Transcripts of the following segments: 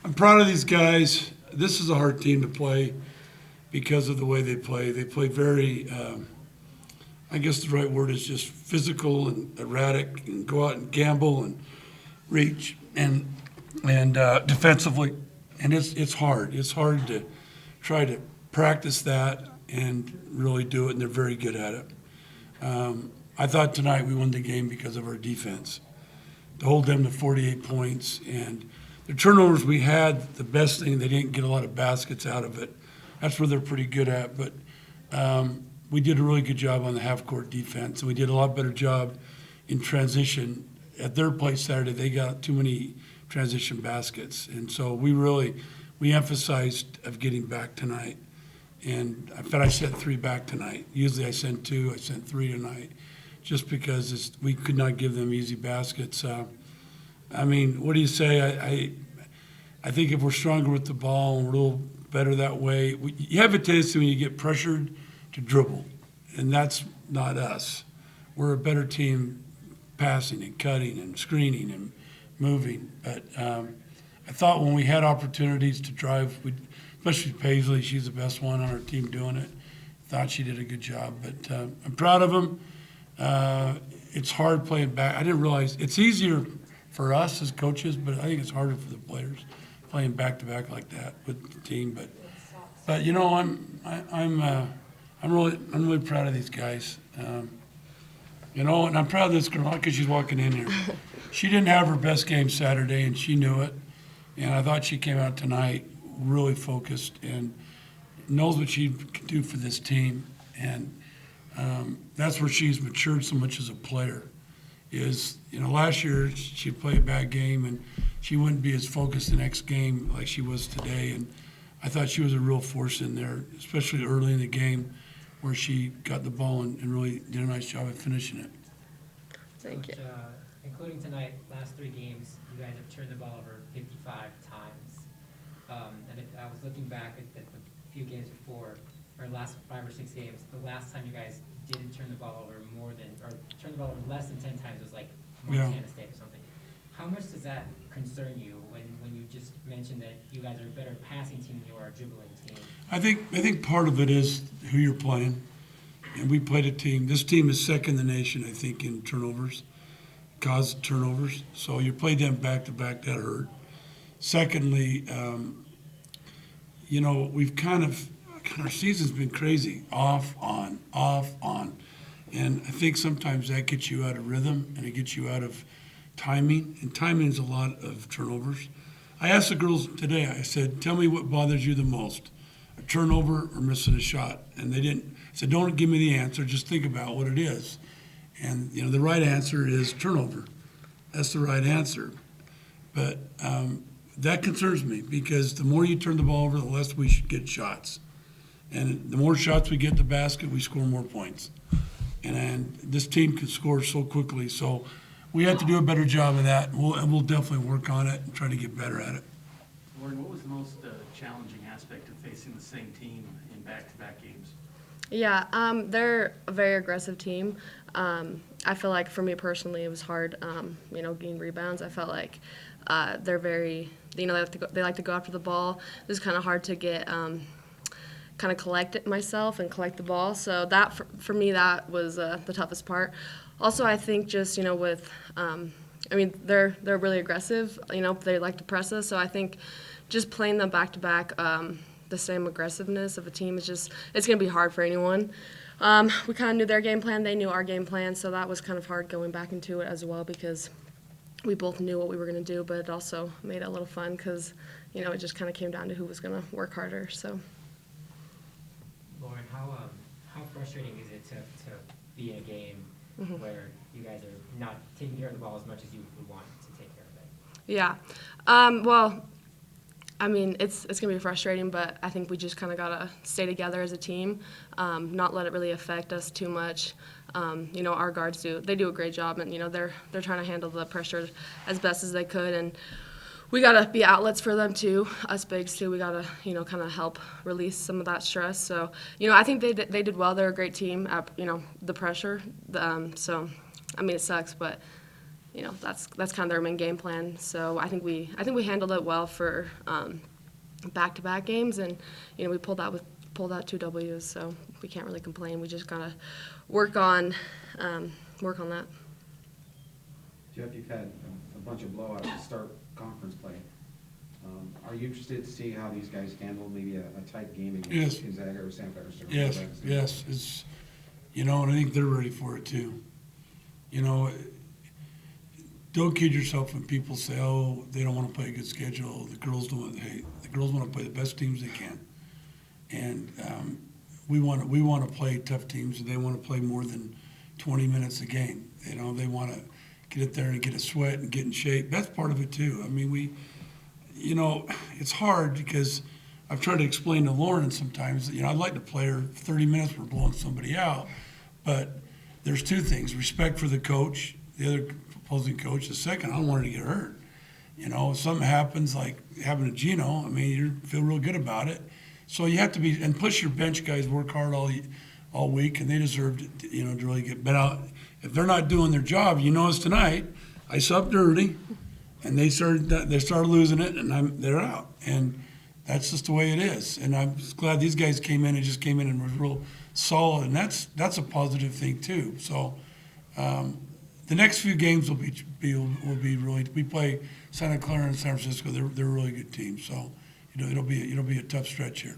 I'm proud of these guys. This is a hard team to play because of the way they play. They play very, I guess the right word is just physical and erratic, and go out and gamble and reach and defensively. And it's hard. It's hard to try to practice that and really do it, and they're very good at it. I thought tonight we won the game because of our defense. To hold them to 48 points, and the turnovers we had, the best thing, they didn't get a lot of baskets out of it. That's where they're pretty good at, but we did a really good job on the half-court defense, and we did a lot better job in transition. At their place Saturday, they got too many transition baskets, and so we emphasized of getting back tonight. And in fact, I sent 3 back tonight. Usually I send 2, I sent 3 tonight, just because we could not give them easy baskets. I mean, what do you say? I think if we're stronger with the ball and we're a little better that way, you have a tendency when you get pressured to dribble, and that's not us. We're a better team passing and cutting and screening and moving. But I thought when we had opportunities to drive, especially Paisley, she's the best one on our team doing it. Thought she did a good job, but I'm proud of them. It's hard playing back. I didn't realize it's easier for us as coaches, but I think it's harder for the players playing back to back like that with the team. But you know, I'm really proud of these guys. You know, and I'm proud of this girl not because she's walking in here. She didn't have her best game Saturday, and she knew it. And I thought she came out tonight really focused and knows what she can do for this team. And that's where she's matured so much as a player. Is, you know, last year she'd play a bad game and she wouldn't be as focused the next game like she was today. And I thought she was a real force in there, especially early in the game where she got the ball and really did a nice job of finishing it. Thank you. Including tonight, last 3 games, you guys have turned the ball over 55 times. And if I was looking back at the few games before, or last 5 or 6 games, the last time you guys didn't turn the ball over turn the ball over less than 10 times was like Montana State or something. How much does that concern you when you just mentioned that you guys are a better passing team than you are a dribbling team? I think part of it is who you're playing. And we played a team. This team is second in the nation, I think, in turnovers, caused turnovers. So you played them back to back, that hurt. Secondly, you know, we've our season's been crazy, off, on. And I think sometimes that gets you out of rhythm and it gets you out of timing. And timing is a lot of turnovers. I asked the girls today, I said, tell me what bothers you the most, a turnover or missing a shot? And they didn't. I said, don't give me the answer, just think about what it is. And, you know, the right answer is turnover. That's the right answer. But that concerns me because the more you turn the ball over, the less we should get shots. And the more shots we get in the basket, we score more points. And this team can score so quickly. So we have to do a better job of that. And we'll definitely work on it and try to get better at it. Lauren, what was the most challenging aspect of facing the same team in back-to-back games? Yeah, they're a very aggressive team. I feel like for me personally, it was hard, you know, getting rebounds. I felt like they're very, you know, they like to go after the ball. It was kind of hard to get, kind of collect it myself and collect the ball. So that, for me, that was the toughest part. Also, I think just, you know, with, I mean, they're really aggressive. You know, they like to press us. So I think just playing them back-to-back, the same aggressiveness of a team is just, it's going to be hard for anyone. We kind of knew their game plan, they knew our game plan, so that was kind of hard going back into it as well because we both knew what we were going to do, but it also made it a little fun because, you know, it just kind of came down to who was going to work harder. So, Lauren, how frustrating is it to be in a game where you guys are not taking care of the ball as much as you would want to take care of it? Yeah. Well, I mean, it's going to be frustrating, but I think we just kind of got to stay together as a team, not let it really affect us too much. You know, our guards do a great job, and, you know, they're trying to handle the pressure as best as they could, and we got to be outlets for them too, us bigs too. We got to, you know, kind of help release some of that stress. So, you know, I think they did well. They're a great team at, you know, the pressure. So, I mean, it sucks, but that's kind of their main game plan. So I think we handled it well for back-to-back games, and we pulled out 2 W's, so we can't really complain. We just gotta work on that. Jeff, you've had a bunch of blowouts to start conference play. Are you interested to see how these guys handle maybe a tight game Yes. against Gonzaga or San Francisco? Yes, it's, and I think they're ready for it too. Don't kid yourself when people say, oh, they don't want to play a good schedule. The girls want to play the best teams they can. And we want to play tough teams, and they want to play more than 20 minutes a game. They want to get it there and get a sweat and get in shape. That's part of it too. I mean, it's hard because I've tried to explain to Lauren sometimes that, I'd like to play her 30 minutes for blowing somebody out. But there's 2 things: respect for the coach, the other opposing coach. The second, I don't want her to get hurt. If something happens like happened to Gino, I mean, you feel real good about it. So you have to be, and plus your bench guys work hard all week, and they deserve to, to really get bet out. If they're not doing their job, as tonight, I subbed early, and they started losing it, and they're out, and that's just the way it is. And I'm just glad these guys came in and was real solid, and that's a positive thing too. So the next few games will be really. We play Santa Clara and San Francisco. They're a really good team. So it'll be a tough stretch here.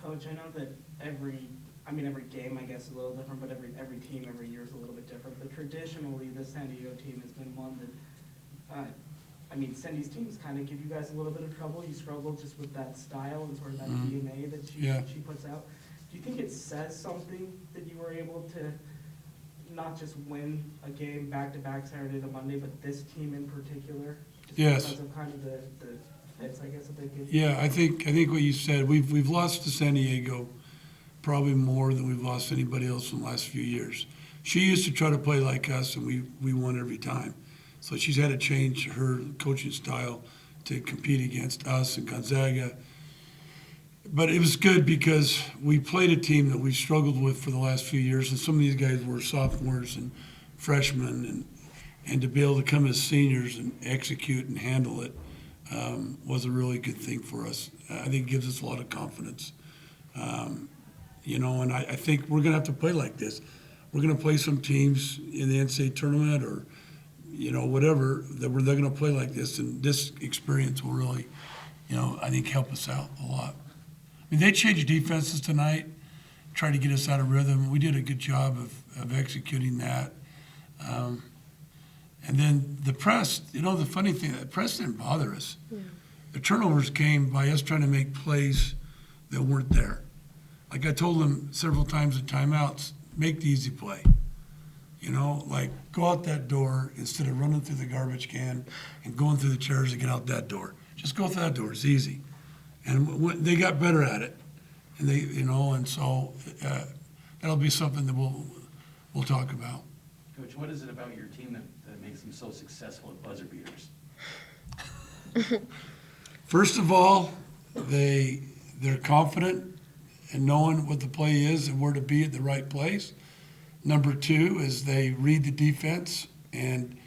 Coach, I know that every game, I guess, is a little different, but every team every year is a little bit different. But traditionally, the San Diego team has been one that, San Diego's teams kind of give you guys a little bit of trouble. You struggle just with that style and sort of that DNA that she puts out. Do you think it says something that you were able to not just win a game back-to-back Saturday to Monday, but this team in particular? Just Yes. Because of kind of the fits, I guess, that they give. Yeah, I think what you said. We've lost to San Diego probably more than we've lost anybody else in the last few years. She used to try to play like us, and we won every time. So she's had to change her coaching style to compete against us and Gonzaga. But it was good because we played a team that we struggled with for the last few years, and some of these guys were sophomores and freshmen, and to be able to come as seniors and execute and handle it was a really good thing for us. I think it gives us a lot of confidence. And I think we're going to have to play like this. We're going to play some teams in the NCAA tournament or, whatever, they're going to play like this. And this experience will really, I think help us out a lot. I mean, they changed defenses tonight, tried to get us out of rhythm. We did a good job of executing that. And then the press, the funny thing, the press didn't bother us. Yeah. The turnovers came by us trying to make plays that weren't there. Like I told them several times in timeouts, make the easy play. Like go out that door instead of running through the garbage can and going through the chairs to get out that door. Just go through that door. It's easy. And they got better at it. And and so that'll be something that we'll talk about. Coach, what is it about your team that makes them so successful at buzzer beaters? First of all, they're confident in knowing what the play is and where to be at the right place. Number 2 is they read the defense, and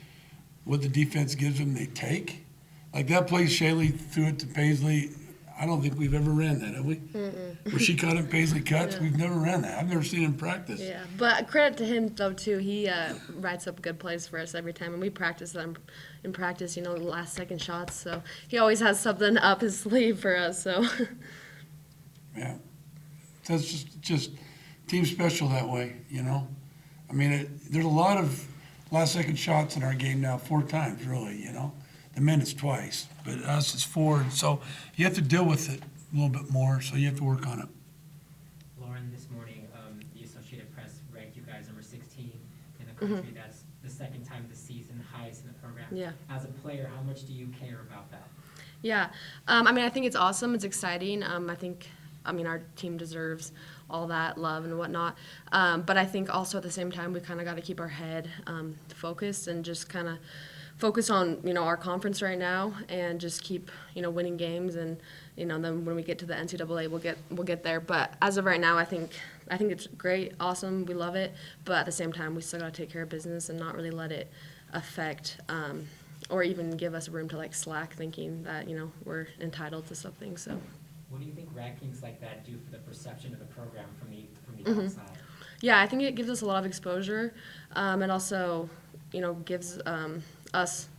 what the defense gives them, they take. Like that play, Shaylee threw it to Paisley. I don't think we've ever ran that, have we? Where she cut it, Paisley cuts. Yeah. We've never ran that. I've never seen him practice. Yeah, but credit to him though too. He writes up good plays for us every time, and we practice them in practice. The last second shots. So he always has something up his sleeve for us. So. Yeah, that's just team special that way. I mean, there's a lot of last second shots in our game now. 4 times, really. The men it's twice, but us it's 4. And so you have to deal with it a little bit more, so you have to work on it. Lauren, this morning, the Associated Press ranked you guys number 16 in the country. Mm-hmm. That's the second time this season, highest in the program. Yeah. As a player, how much do you care about that? Yeah. I think it's awesome. It's exciting. Our team deserves all that love and whatnot. But I think also at the same time, we kind of got to keep our head focused and just kind of focus on, our conference right now and just keep, winning games, and, then when we get to the NCAA, we'll get there. But as of right now, I think it's great, awesome, we love it, but at the same time, we still got to take care of business and not really let it affect or even give us room to like slack thinking that, we're entitled to something. So What do you think rankings like that do for the perception of the program from the Mm-hmm. outside? yeah, I think it gives us a lot of exposure. It also, gives us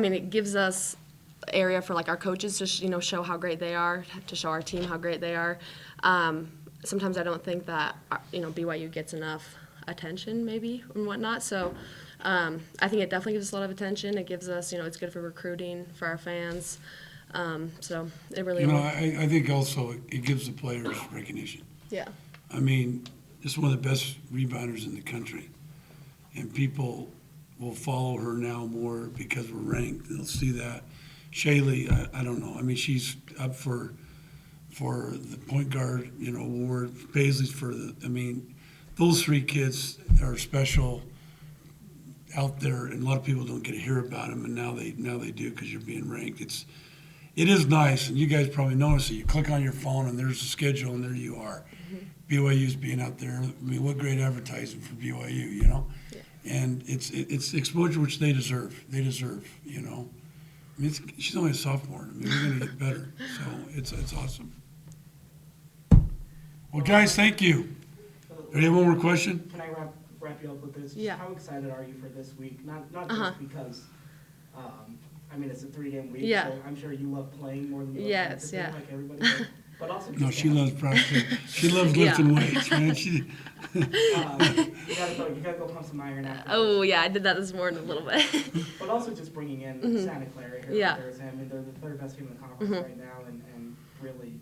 it gives us area for like our coaches to show how great they are, to show our team how great they are. Sometimes I don't think that BYU gets enough attention maybe and whatnot. So I think it definitely gives us a lot of attention. It gives us, it's good for recruiting for our fans. So it really I think also it gives the players recognition. yeah. I mean, just one of the best rebounders in the country. And people will follow her now more because we're ranked. They'll see that. Shaylee, I don't know. I mean, she's up for the point guard, award. Paisley's those three kids are special out there, and a lot of people don't get to hear about them, and now they do because you're being ranked. It is nice, and you guys probably notice it. You click on your phone, and there's a schedule, and there you are. BYU's being out there. I mean, what great advertising for BYU, Yeah. And it's exposure which they deserve. They deserve, I mean, she's only a sophomore. I mean, we're going to get better. So it's awesome. Well, guys, thank you. Do you have one more question? Can I wrap you up with this? Just Yeah. How excited are you for this week? Not Uh-huh. just because, it's a 3-game week, Yeah. so I'm sure you love playing more than you love Yes, practicing, yeah. like everybody, but also just No, she loves practice. She loves Yeah. lifting weights, man. you gotta go pump some iron after. Oh yeah, I did that this morning a little bit. But also just bringing in Santa Clara here Yeah. on Thursday. I mean, they're the third best team in the conference right now, and really,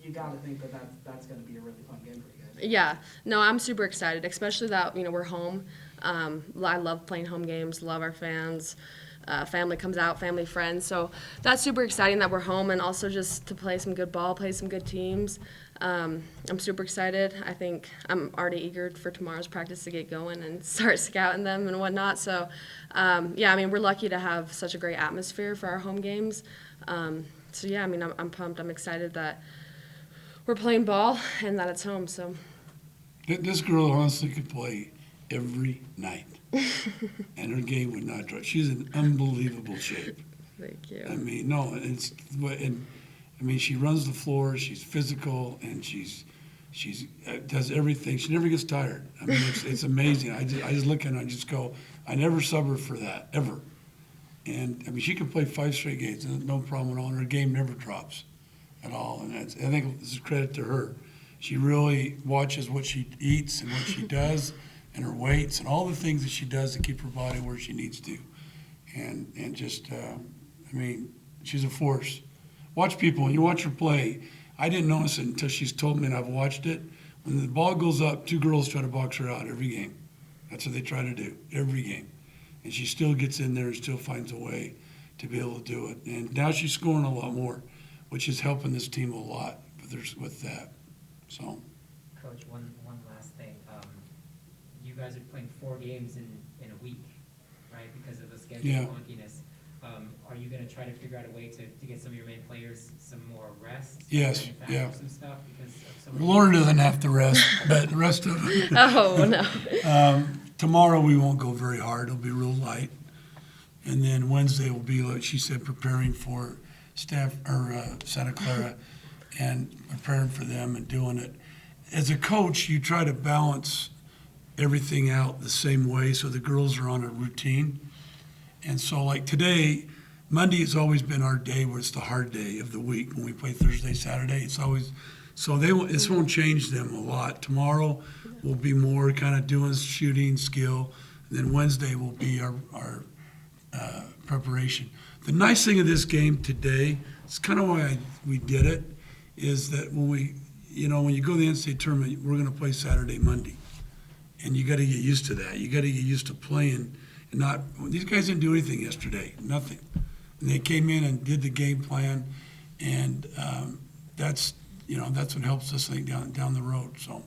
you gotta think that's gonna be a really fun game for you guys. Yeah, no, I'm super excited, especially that we're home. I love playing home games, love our fans. Family comes out, family, friends. So that's super exciting that we're home, and also just to play some good ball, play some good teams. I'm super excited. I think I'm already eager for tomorrow's practice to get going and start scouting them and whatnot. So, we're lucky to have such a great atmosphere for our home games. I'm pumped. I'm excited that we're playing ball and that it's home. So. This girl honestly could play every night, and her game would not drop. She's in unbelievable shape. Thank you. I mean, no, she runs the floor. She's physical, and she's does everything. She never gets tired. I mean, it's amazing. I just look at her and I just go, I never sub her for that ever. And I mean, she can play 5 straight games, and no problem at all. And her game never drops at all. And I think this is credit to her. She really watches what she eats and what she does, and her weights and all the things that she does to keep her body where she needs to. And just, she's a force. Watch people, when you watch her play, I didn't notice it until she's told me and I've watched it. When the ball goes up, 2 girls try to box her out every game. That's what they try to do, every game. And she still gets in there and still finds a way to be able to do it. And now she's scoring a lot more, which is helping this team a lot with that. So. Coach, one last thing. You guys are playing 4 games in a week, right? Because of the schedule Yeah. wonkiness. Are you going to try to figure out a way to get some of your main players some more rest? Yes, manufacture yeah. Some stuff because of some of the- Lauren doesn't have to rest, but the rest of them. Oh no. Tomorrow we won't go very hard. It'll be real light. And then Wednesday will be, like she said, preparing for Santa Clara and preparing for them and doing it. As a coach, you try to balance everything out the same way so the girls are on a routine. And so like today, Monday has always been our day where it's the hard day of the week. When we play Thursday, Saturday, it's always, so this won't change them a lot. Tomorrow will be more kind of doing shooting skill. And then Wednesday will be our preparation. The nice thing of this game today, it's kind of why we did it, is that when you go to the NCAA tournament, we're going to play Saturday, Monday. And you got to get used to that. You got to get used to playing. And these guys didn't do anything yesterday, nothing. And they came in and did the game plan, and that's what helps us, I think, down the road. So.